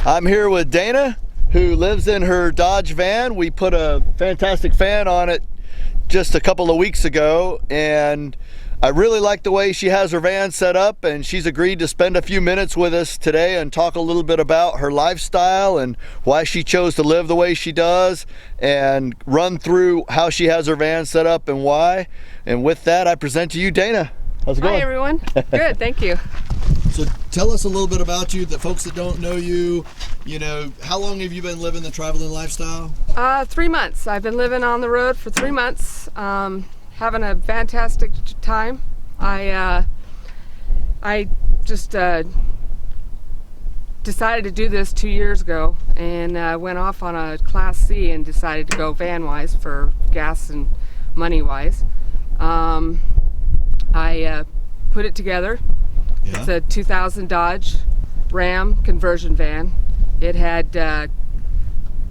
I'm here with Dana, who lives in her Dodge van. We put a fantastic fan on it just a couple of weeks ago, and I really like the way she has her van set up, and she's agreed to spend a few minutes with us today and talk a little bit about her lifestyle and why she chose to live the way she does, and run through how she has her van set up and why. And with that, I present to you Dana. How's it going? Hi everyone. Good, thank you. So tell us a little bit about you, the folks that don't know you. You know, how long have you been living the traveling lifestyle? 3 months. I've been living on the road for 3 months, having a fantastic time. I just decided to do this 2 years ago, and went off on a Class C and decided to go van-wise for gas and money-wise. I put it together. Yeah. It's a 2000 Dodge Ram conversion van. It had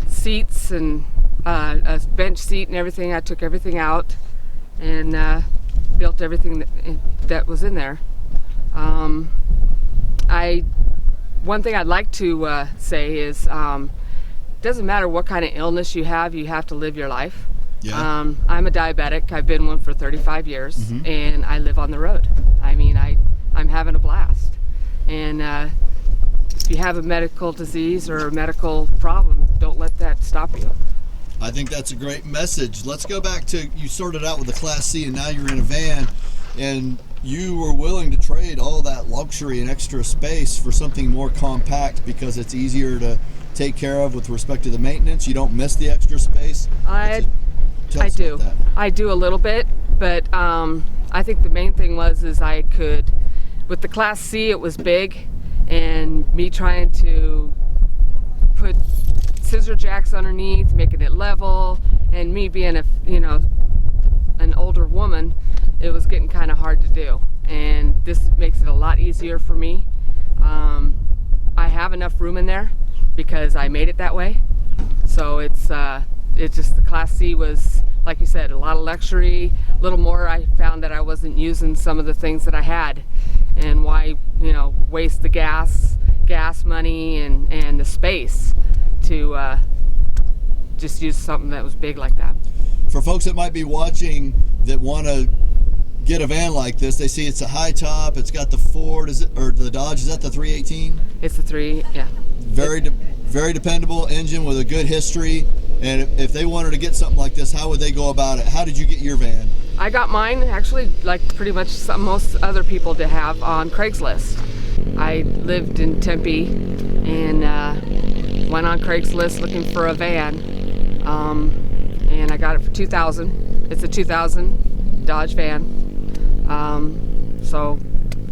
seats and a bench seat and everything. I took everything out and built everything that was in there. One thing I'd like to say is it doesn't matter what kind of illness you have to live your life. Yeah. I'm a diabetic. I've been one for 35 years, and I live on the road. I mean, I'm having a blast. And if you have a medical disease or a medical problem, don't let that stop you. I think that's a great message. Let's go back to, you started out with the Class C and now you're in a van, and you were willing to trade all that luxury and extra space for something more compact because it's easier to take care of with respect to the maintenance. You don't miss the extra space. I do. I do a little bit, but I think the main thing is I could, with the Class C, it was big, and me trying to put scissor jacks underneath, making it level, and me being an older woman, it was getting kind of hard to do. And this makes it a lot easier for me. I have enough room in there because I made it that way. So it's just the Class C was, like you said, a lot of luxury, a little more. I found that I wasn't using some of the things that I had, and why, waste the gas money and the space to just use something that was big like that. For folks that might be watching that want to get a van like this, they see it's a high top, it's got the Ford, or the Dodge, is that the 318? It's the 3, yeah. Very dependable engine with a good history. And if they wanted to get something like this, how would they go about it? How did you get your van? I got mine, actually, like pretty much most other people to have, on Craigslist. I lived in Tempe and went on Craigslist looking for a van, and I got it for $2,000. It's a 2000 Dodge van. So,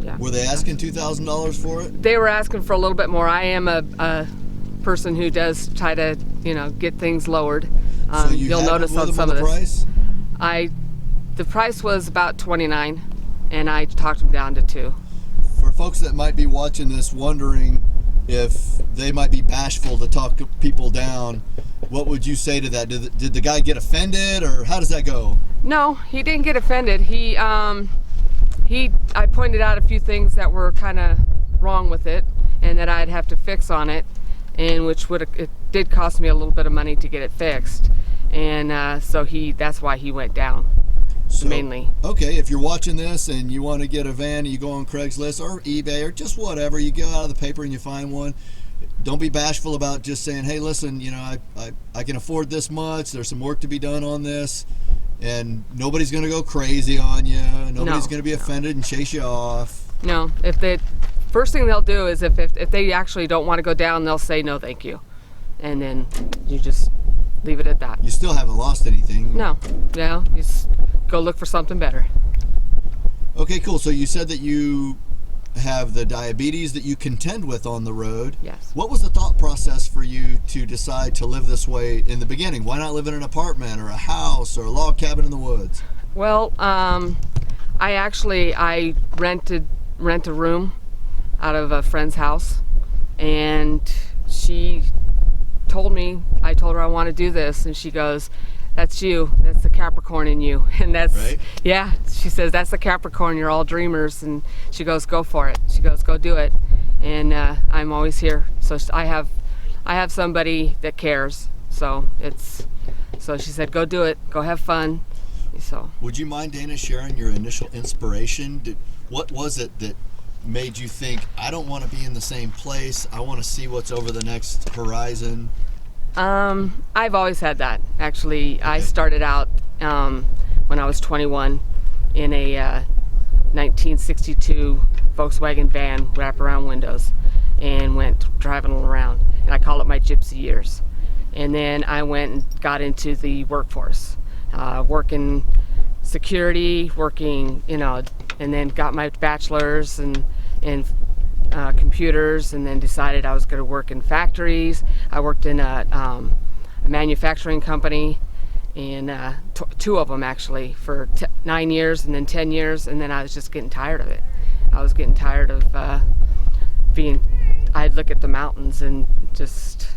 yeah. Were they asking $2,000 for it? They were asking for a little bit more. I am a person who does try to, get things lowered. So you'll notice on some of this. Price? The price was about $29, and I talked them down to $2. For folks that might be watching this wondering if they might be bashful to talk people down, what would you say to that? Did the guy get offended, or how does that go? No, he didn't get offended. I pointed out a few things that were kind of wrong with it and that I'd have to fix on it, and it did cost me a little bit of money to get it fixed, and so that's why he went down. So, mainly. Okay, if you're watching this and you want to get a van, you go on Craigslist or eBay or just whatever, you go out of the paper and you find one. Don't be bashful about just saying, hey, listen, I can afford this much, there's some work to be done on this, and nobody's going to go crazy on you. Nobody's going to be offended and chase you off. No, first thing they'll do is if they actually don't want to go down, they'll say no thank you, and then you just leave it at that. You still haven't lost anything. No, you just go look for something better. Okay, cool. So you said that you have the diabetes that you contend with on the road. Yes. What was the thought process for you to decide to live this way in the beginning? Why not live in an apartment or a house or a log cabin in the woods? Well, I rent a room out of a friend's house, and I told her I want to do this, and she goes, that's you, that's the Capricorn in you. And that's right? Yeah, she says, that's the Capricorn, you're all dreamers. And she goes, go for it. She goes, go do it. And I'm always here. So I have I have somebody that cares. So she said, go do it, go have fun. So. Would you mind, Dana, sharing your initial inspiration? What was it that made you think, I don't want to be in the same place, I want to see what's over the next horizon? I've always had that. Actually, okay. I started out when I was 21 in a 1962 Volkswagen van, wraparound windows, and went driving around. And I call it my gypsy years. And then I went and got into the workforce, working security, working, and then got my bachelor's in computers, and then decided I was going to work in factories. I worked in a manufacturing company, and two of them actually, for 9 years and then 10 years, and then I was just getting tired of it. I was getting tired of I'd look at the mountains and just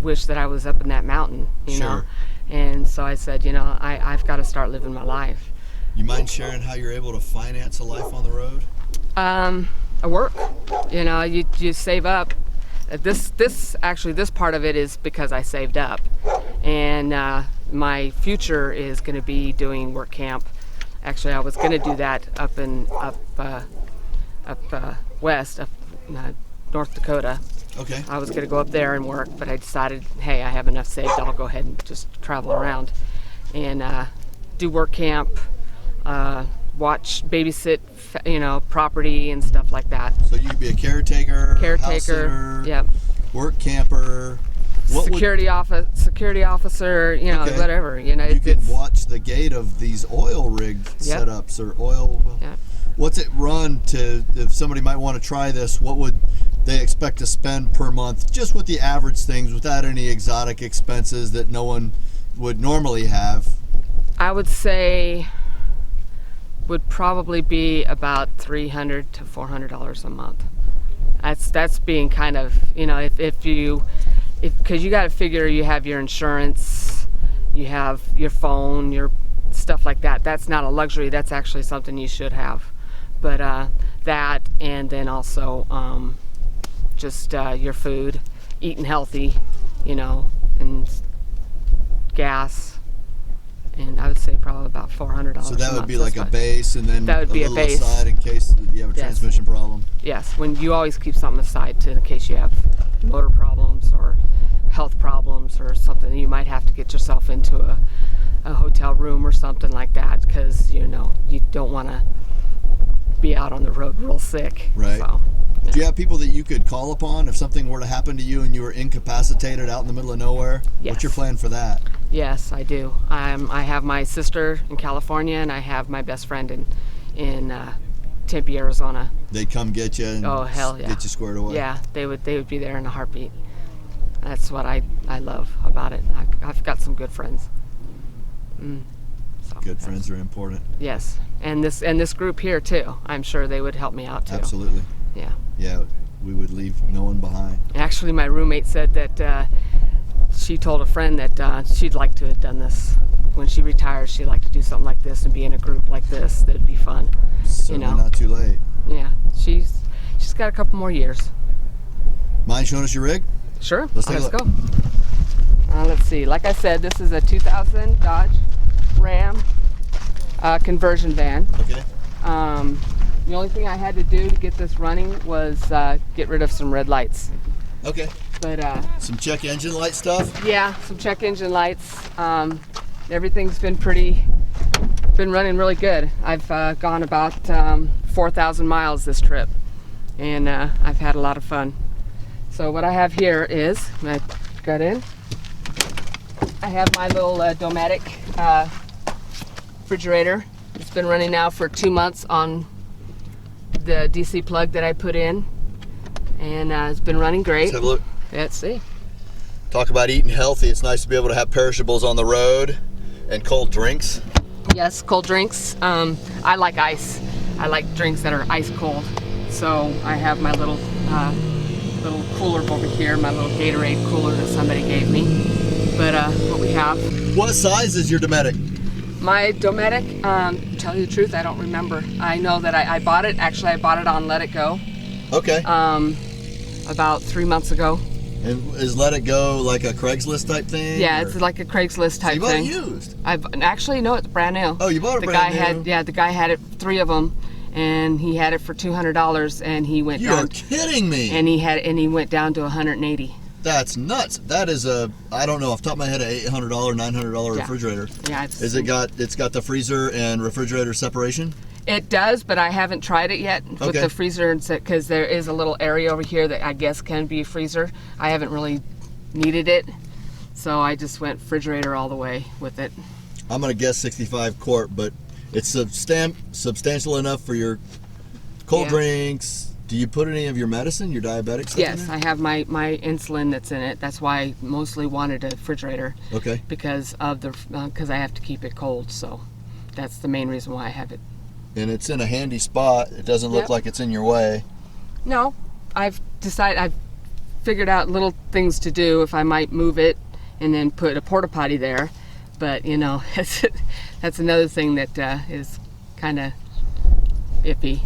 wish that I was up in that mountain, you sure. know. And so I said, I've got to start living my life. You mind sharing how you're able to finance a life on the road? I work. You save up. This part of it is because I saved up, and my future is going to be doing work camp. Actually, I was going to do that up west, North Dakota. Okay. I was going to go up there and work, but I decided, hey, I have enough saved. I'll go ahead and just travel around and do work camp, babysit, property and stuff like that. So you could be a caretaker, house sitter, yep, work camper, security officer, okay. whatever. You can watch the gate of these oil rig yep. setups or oil. Yep. What's it run to? If somebody might want to try this, what would they expect to spend per month, just with the average things, without any exotic expenses that no one would normally have? I would say would probably be about $300 to $400 a month. That's being kind of, because you got to figure you have your insurance, you have your phone, your stuff like that. That's not a luxury. That's actually something you should have. But that, and then also just your food, eating healthy, and gas. And I would say probably about $400. So that would be like a base, and then that would be a base aside in case you have a yes. transmission problem. Yes, when you always keep something aside in case you have motor problems or health problems or something. You might have to get yourself into a hotel room or something like that, because you don't want to be out on the road real sick. Right. So, yeah. Do you have people that you could call upon if something were to happen to you and you were incapacitated out in the middle of nowhere? Yes. What's your plan for that? Yes, I do. I have my sister in California, and I have my best friend in Tempe, Arizona. They'd come get you and oh, hell yeah. get you squared away? Yeah, they would be there in a heartbeat. That's what I love about it. I've got some good friends. Good friends are important. Yes, and this group here too. I'm sure they would help me out too. Absolutely. Yeah. Yeah, we would leave no one behind. Actually, my roommate said that she told a friend that she'd like to have done this. When she retires, she'd like to do something like this and be in a group like this. That'd be fun. Certainly not too late. Yeah, she's got a couple more years. Mind showing us your rig? Sure. Let's take a look. Go. Let's see. Like I said, this is a 2000 Dodge Ram conversion van. Okay. The only thing I had to do to get this running was get rid of some red lights. Okay. But some check engine light stuff? Yeah, some check engine lights. Everything's been running really good. I've gone about 4,000 miles this trip, and I've had a lot of fun. So what I have here is, I got in, I have my little Dometic refrigerator. It's been running now for 2 months on the DC plug that I put in, and it's been running great. Let's have a look. Let's see. Talk about eating healthy. It's nice to be able to have perishables on the road and cold drinks. Yes, cold drinks. I like ice. I like drinks that are ice cold. So I have my little cooler over here, my little Gatorade cooler that somebody gave me. But what we have. What size is your Dometic? My Dometic, to tell you the truth, I don't remember. I know that I bought it. Actually, I bought it on Let It Go. Okay. About 3 months ago. And is Let It Go like a Craigslist type thing? Yeah, or? it's like a Craigslist type You bought thing. it used? Actually, no, it's brand new. Oh, you bought it the brand guy new? the guy had it, 3 of them, and he had it for $200, and he went You're down. kidding me. And he went down to 180. That's nuts. That is I don't know, off the top of my head, an $800, $900 refrigerator. Yeah, it's got the freezer and refrigerator separation? It does, but I haven't tried it yet with the freezer, because there is a little area over here that I guess can be a freezer. I haven't really needed it, so I just went refrigerator all the way with it. I'm gonna guess 65 quart, but it's substantial enough for your cold drinks. Do you put any of your medicine, your diabetic stuff Yes, in there? I have my insulin that's in it. That's why I mostly wanted a refrigerator. Okay. Because of because I have to keep it cold, so that's the main reason why I have it. And it's in a handy spot. It doesn't look like it's in your way. No, I've figured out little things to do if I might move it and then put a porta potty there. But you know, that's another thing that is kind of iffy.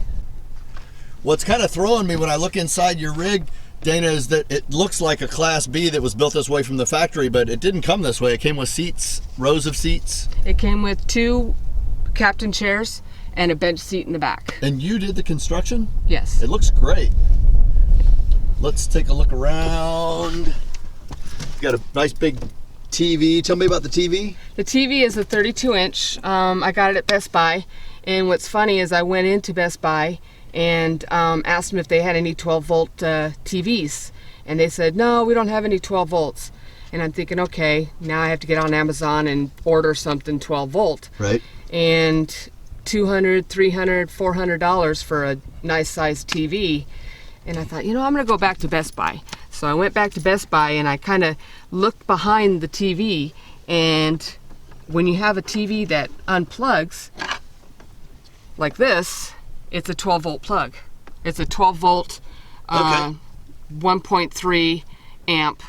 What's kind of throwing me when I look inside your rig, Dana, is that it looks like a Class B that was built this way from the factory, but it didn't come this way. It came with seats, rows of seats. It came with 2 captain chairs and a bench seat in the back. And you did the construction? Yes. It looks great. Let's take a look around. You got a nice big TV. Tell me about the TV. The TV is a 32-inch. I got it at Best Buy. And what's funny is I went into Best Buy and asked them if they had any 12-volt TVs. And they said, no, we don't have any 12 volts. And I'm thinking, okay, now I have to get on Amazon and order something 12 volt. Right. And $200, $300, $400 for a nice sized TV. And I thought, you know, I'm going to go back to Best Buy. So I went back to Best Buy and I kind of looked behind the TV. And when you have a TV that unplugs like this, it's a 12 volt plug. It's a 12 volt 1.3 amp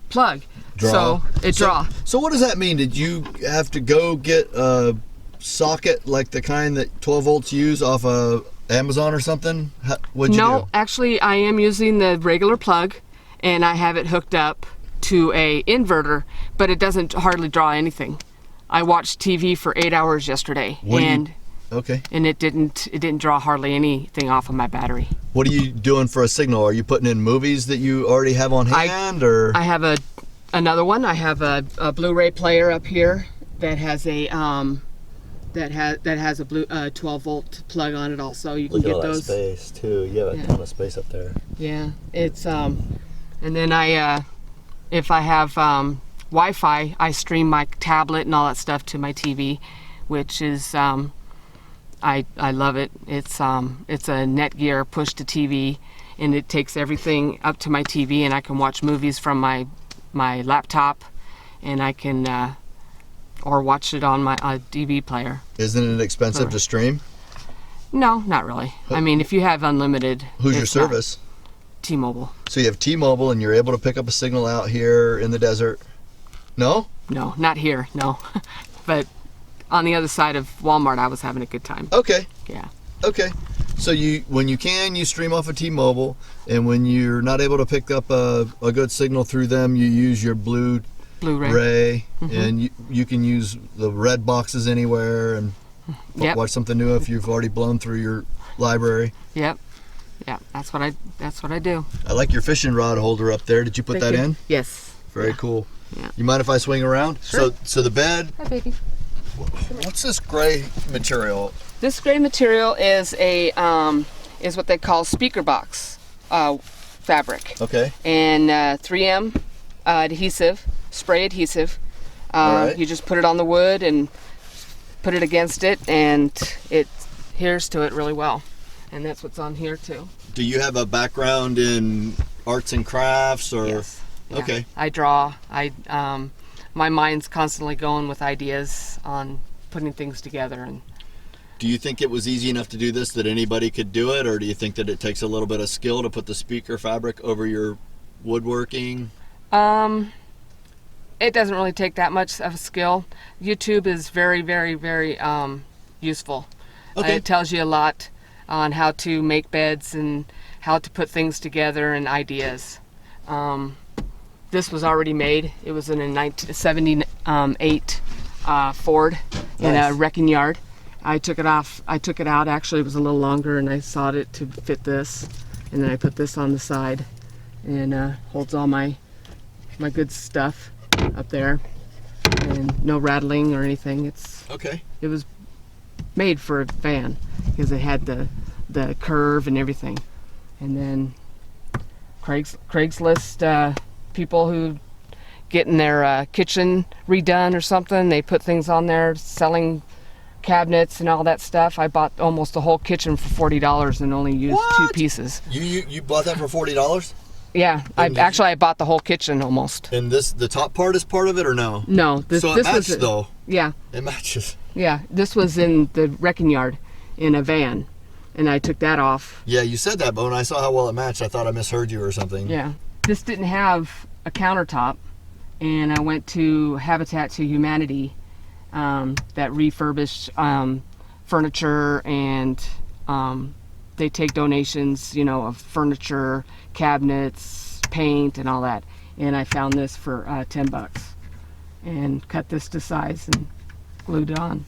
plug. So it draws. So what does that mean? Did you have to go get a socket like the kind that 12 volts use off of Amazon or something? What'd you do? No, actually I am using the regular plug and I have it hooked up to a inverter, but it doesn't hardly draw anything. I watched TV for 8 hours yesterday and it didn't draw hardly anything off of my battery. What are you doing for a signal? Are you putting in movies that you already have on hand, or? I have another one. I have a Blu-ray player up here that has a that has a 12 volt plug on it also. You can Look get at all those. that space too. You have a ton of space up there. Yeah, it's and then if I have Wi-Fi, I stream my tablet and all that stuff to my TV, which is I love it. It's a Netgear push to TV, and it takes everything up to my TV, and I can watch movies from my laptop, and I can or watch it on my DV player. Isn't it expensive to stream? No, not really. I mean, if you have unlimited. Who's your service? T-Mobile. So you have T-Mobile, and you're able to pick up a signal out here in the desert. No? No, not here. No, but on the other side of Walmart, I was having a good time. Okay. Yeah. Okay. So when you can, you stream off of T-Mobile, and when you're not able to pick up a good signal through them, you use your Blu-ray, and you can use the red boxes anywhere and watch something new if you've already blown through your library. Yep. Yeah, that's what I do. I like your fishing rod holder up there. Did you put that in? Yes. Very cool. Yeah. You mind if I swing around? Sure. So the bed. Hi, baby. What's this gray material? This gray material is is what they call speaker box fabric. Okay. And 3M adhesive, spray adhesive. Right. You just put it on the wood and put it against it, and it adheres to it really well. And that's what's on here too. Do you have a background in arts and crafts, or? Yes. Yeah. Okay. I draw. My mind's constantly going with ideas on putting things together. And do you think it was easy enough to do this that anybody could do it, or do you think that it takes a little bit of skill to put the speaker fabric over your woodworking? It doesn't really take that much of a skill. YouTube is very, very, very useful. Okay. It tells you a lot on how to make beds and how to put things together and ideas. This was already made. It was in a 1978 Ford in a wrecking yard. I took it off. I took it out. Actually, it was a little longer, and I sawed it to fit this. And then I put this on the side, and holds all my good stuff up there, and no rattling or anything. It's okay. It was made for a van because it had the curve and everything. And then Craigslist people who getting their kitchen redone or something, they put things on there selling cabinets and all that stuff. I bought almost the whole kitchen for $40 and only used 2 pieces. You bought that for $40? Yeah, I bought the whole kitchen almost. And the top part is part of it or no? No, this matched though. Yeah, it matches. Yeah, this was in the wrecking yard in a van, and I took that off. Yeah, you said that, but when I saw how well it matched, I thought I misheard you or something. Yeah, this didn't have a countertop, and I went to Habitat to Humanity. That refurbish furniture, and they take donations, you know, of furniture, cabinets, paint, and all that. And I found this for $10, and cut this to size and glued it on.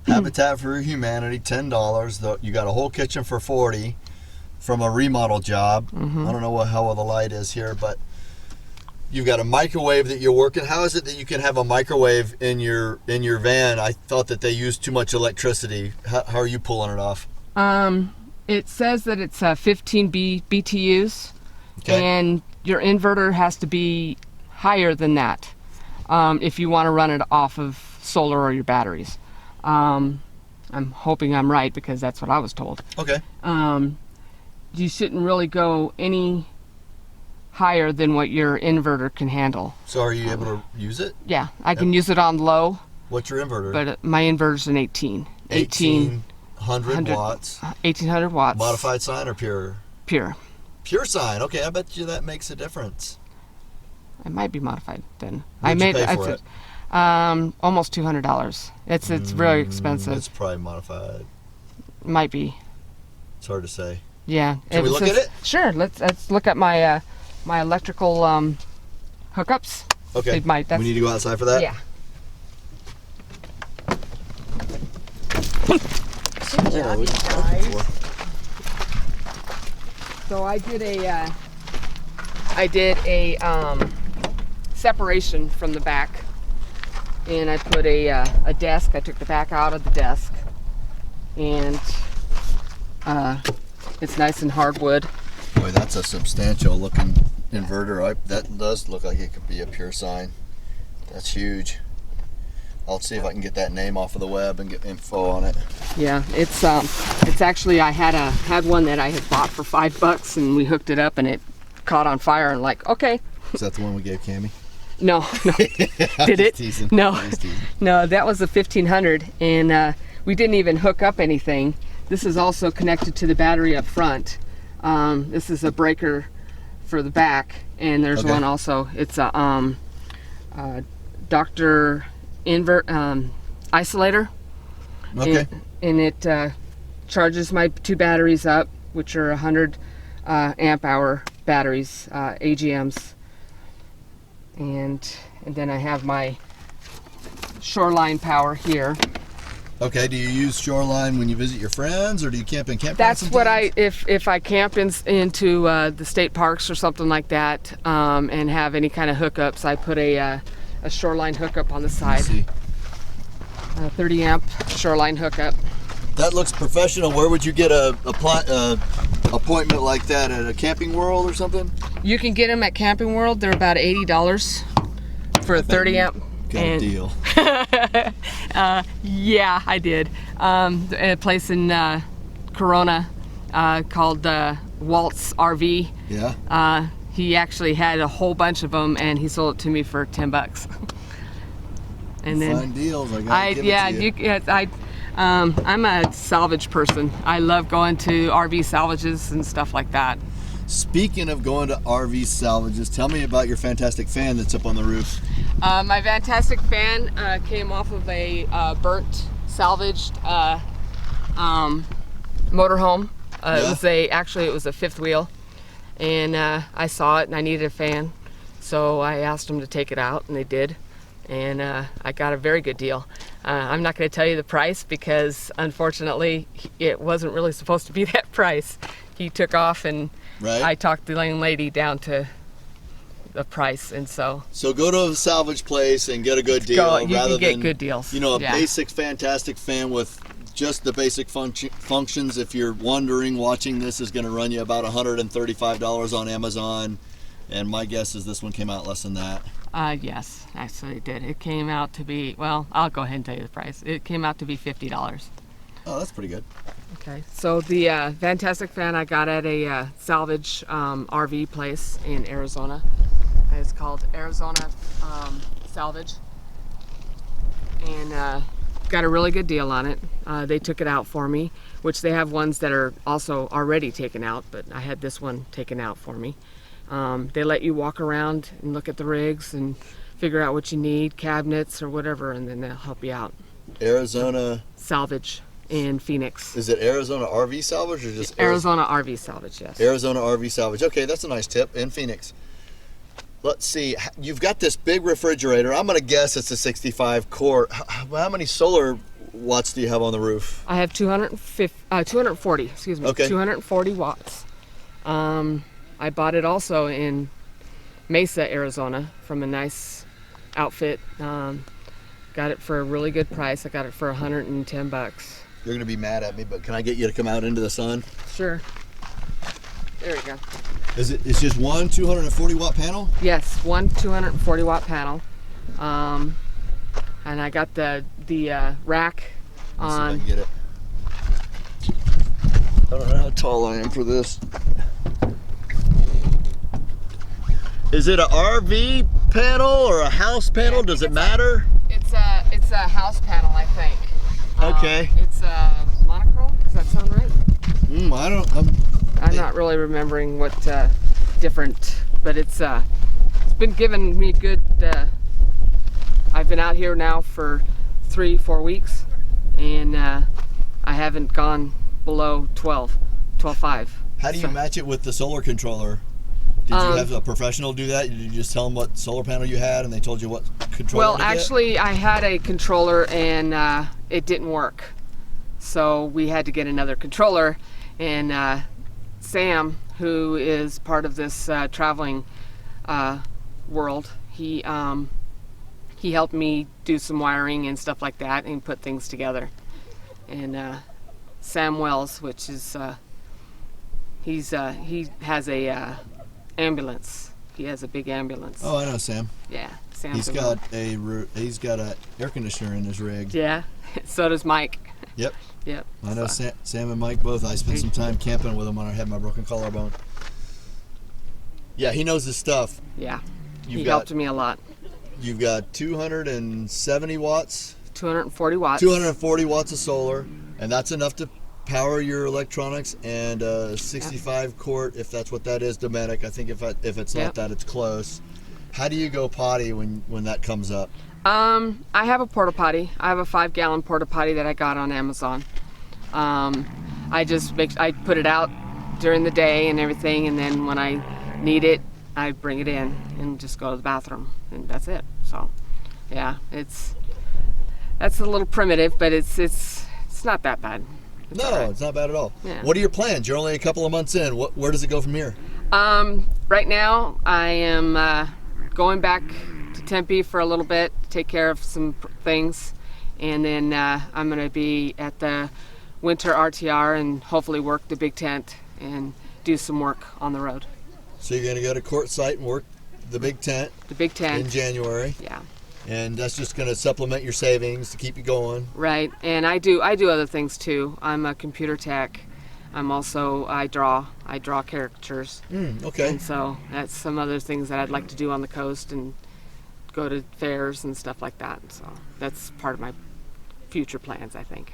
Habitat for Humanity, $10. You got a whole kitchen for $40 from a remodel job. I don't know how well the light is here, but you've got a microwave that you're working. How is it that you can have a microwave in your van? I thought that they used too much electricity. How are you pulling it off? It says that it's 15 BTUs, okay. And your inverter has to be higher than that if you want to run it off of solar or your batteries. I'm hoping I'm right because that's what I was told. Okay. You shouldn't really go any higher than what your inverter can handle. So are you able to use it? Yeah, I can use it on low. What's your inverter? But my inverter's an 1800 watts. 1800 watts. Modified sine or pure? Pure. Pure sine. Okay, I bet you that makes a difference. It might be modified then. What'd you pay for it? Almost $200. It's really expensive. It's probably modified. Might be. It's hard to say. Yeah. Can we look at it? Sure. Let's look at my my electrical hookups. Okay. We need to go outside for that? Yeah. So I did a separation from the back, and I put a desk. I took the back out of the desk, and it's nice and hardwood. Boy, that's a substantial looking inverter. That does look like it could be a pure sine. That's huge. I'll see if I can get that name off of the web and get info on it. Yeah, it's actually, I had one that I had bought for $5, and we hooked it up, and it caught on fire, and like, okay. Is that the one we gave Cammie? No. Did it? Teasing. No, that was a 1500, and we didn't even hook up anything. This is also connected to the battery up front. This is a breaker for the back, and there's one also. It's a Dr. Isolator. Okay. And it charges my 2 batteries up, which are 100 amp hour batteries, AGMs. And then I have my Shoreline power here. Okay, do you use Shoreline when you visit your friends, or do you camp in campgrounds? That's sometimes? what if I camp into the state parks or something like that, and have any kind of hookups, I put a Shoreline hookup on the side. 30 amp Shoreline hookup. That looks professional. Where would you get a appointment like that, at a Camping World or something? You can get them at Camping World. They're about $80 for a 30 amp. Got a deal. Yeah, I did. A place in Corona called Walt's RV. Yeah. He actually had a whole bunch of them, and he sold it to me for $10. And then fine deals. I gotta give it to you. I'm a salvage person. I love going to RV salvages and stuff like that. Speaking of going to RV salvages, tell me about your fantastic fan that's up on the roof. My fantastic fan came off of a burnt, salvaged motorhome Actually, it was a fifth wheel, and I saw it and I needed a fan, so I asked them to take it out, and they did, and I got a very good deal. I'm not going to tell you the price because unfortunately it wasn't really supposed to be that price. He took off, and I talked the young lady down to the price, and so go to a salvage place and get a good deal. You can get good deals. You know, a basic, fantastic fan with just the basic functions. If you're wondering, watching this is going to run you about $135 on Amazon, and my guess is this one came out less than that. Yes, actually it did. It came out to be, well, I'll go ahead and tell you the price. It came out to be $50. Oh, that's pretty good. Okay, so the fantastic fan I got at a salvage RV place in Arizona. It's called Arizona Salvage, and got a really good deal on it. They took it out for me, which they have ones that are also already taken out, but I had this one taken out for me. They let you walk around and look at the rigs and figure out what you need, cabinets or whatever, and then they'll help you out. Arizona Salvage in Phoenix. Is it Arizona RV Salvage or just Arizona RV Salvage? Yes. Arizona RV Salvage. Okay, that's a nice tip. In Phoenix. Let's see. You've got this big refrigerator. I'm going to guess it's a 65 Quart. How many solar watts do you have on the roof? I have 240. Excuse me. Okay. 240 watts. I bought it also in Mesa, Arizona, from a nice outfit. Got it for a really good price. I got it for $110. You're going to be mad at me, but can I get you to come out into the sun? Sure. There we go. It's just one 240 watt panel? Yes, one 240 watt panel. And I got the rack on. Let's see if I can get it. I don't know how tall I am for this. Is it an RV panel or a house panel? Does it matter? It's a house panel, I think. Okay. It's monochrome. Does that sound right? I'm not really remembering what different, but it's been giving me good. I've been out here now for 3-4 weeks, and I haven't gone below 12.5. How do you match it with the solar controller? Did you have a professional do that? Did you just tell them what solar panel you had and they told you what controller to get? Well, actually, I had a controller and it didn't work. So we had to get another controller. And Sam, who is part of this traveling world, he helped me do some wiring and stuff like that and put things together. And Sam Wells, which is, he has a ambulance. He has a big ambulance. Oh, I know Sam. Yeah, Sam. He's got a air conditioner in his rig. Yeah, so does Mike. Yep. Yep. I know Sam and Mike both. I spent some time camping with him when I had my broken collarbone. Yeah, he knows his stuff. Yeah, he helped me a lot. You've got 270 watts. 240 watts. 240 watts of solar, and that's enough to power your electronics, and 65 Quart, if that's what that is, Dometic. I think if it's not that, it's close. How do you go potty when that comes up? I have a porta potty. I have a 5-gallon porta potty that I got on Amazon. I put it out during the day and everything, and then when I need it, I bring it in and just go to the bathroom, and that's it. So, yeah, that's a little primitive, but it's not that bad. It's not bad at all. Yeah. What are your plans? You're only a couple of months in. Where does it go from here? Right now, I am going back to Tempe for a little bit, take care of some things, and then I'm going to be at the winter RTR and hopefully work the big tent and do some work on the road. So you're going to go to Quart site and work the big tent. The big tent. In January. Yeah. And that's just going to supplement your savings to keep you going. Right, and I do other things too. I'm a computer tech. I draw caricatures. Okay. And so that's some other things that I'd like to do on the coast and go to fairs and stuff like that. So that's part of my future plans, I think.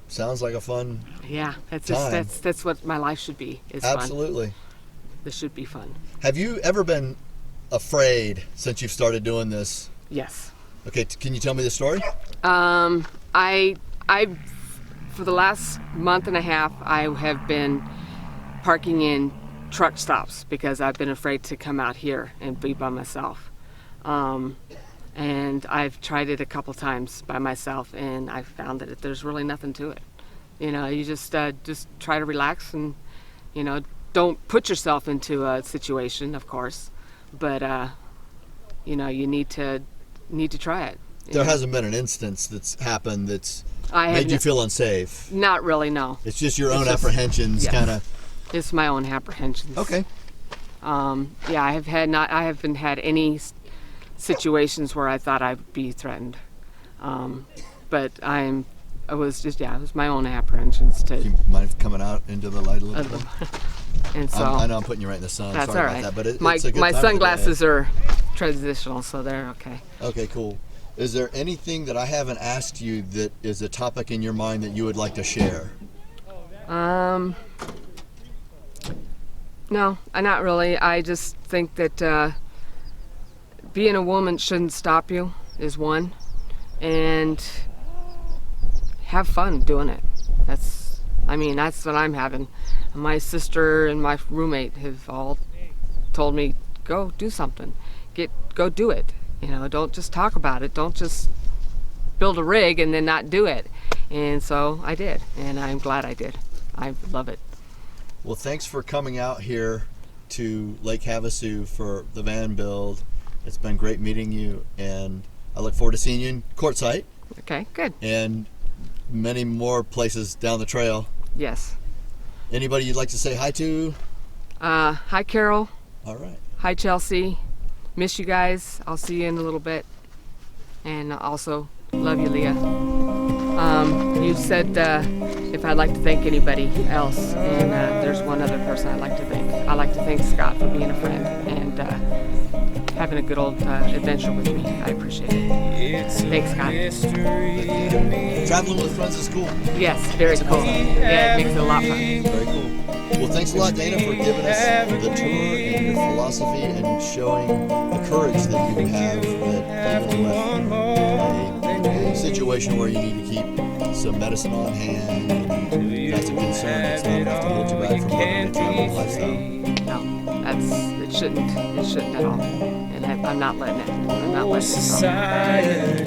Sounds like a fun. Yeah, that's what my life should be. Is absolutely. Fun. This should be fun. Have you ever been afraid since you've started doing this? Yes. Okay, can you tell me the story? I for the last month and a half, I have been parking in truck stops because I've been afraid to come out here and be by myself. And I've tried it a couple times by myself, and I've found that there's really nothing to it. You know, you just try to relax and, you know, don't put yourself into a situation, of course, but you know, you need to try it. There hasn't been an instance that's happened that's I made you feel unsafe. Not really, no. It's just your own apprehensions, yes. kind of. It's my own apprehensions. Okay. Yeah, I haven't had any situations where I thought I'd be threatened. But it was my own apprehensions Do you mind coming out into the light a little bit? And so I know I'm putting you right in the sun. that's Sorry all right. about that, but my it's a good time of the sunglasses day. are transitional, so they're okay. Okay, cool. Is there anything that I haven't asked you that is a topic in your mind that you would like to share? No, not really. I just think that being a woman shouldn't stop you, is one, and have fun doing it. That's what I'm having. My sister and my roommate have all told me, go do something. Go do it. You know, don't just talk about it. Don't just build a rig and then not do it. And so I did, and I'm glad I did. I love it. Well, thanks for coming out here to Lake Havasu for the van build. It's been great meeting you, and I look forward to seeing you in Quart site. Okay, good. And many more places down the trail. Yes. Anybody you'd like to say hi to? Hi, Carol. All right. Hi, Chelsea. Miss you guys. I'll see you in a little bit. And also, love you, Leah. You said if I'd like to thank anybody else, and there's one other person I'd like to thank. I'd like to thank Scott for being a friend and having a good old adventure with me. I appreciate it. Thanks, Scott. Traveling with friends is cool. Yes, very cool. Yeah, it makes it a lot fun. Very cool. Well, thanks a lot, Dana, for giving us the tour and your philosophy and showing the courage that you have that even with a situation where you need to keep some medicine on hand and that's a concern, it's not enough to hold you back from living a travel lifestyle. No, it shouldn't at all. And I'm not letting it. I'm not letting it go.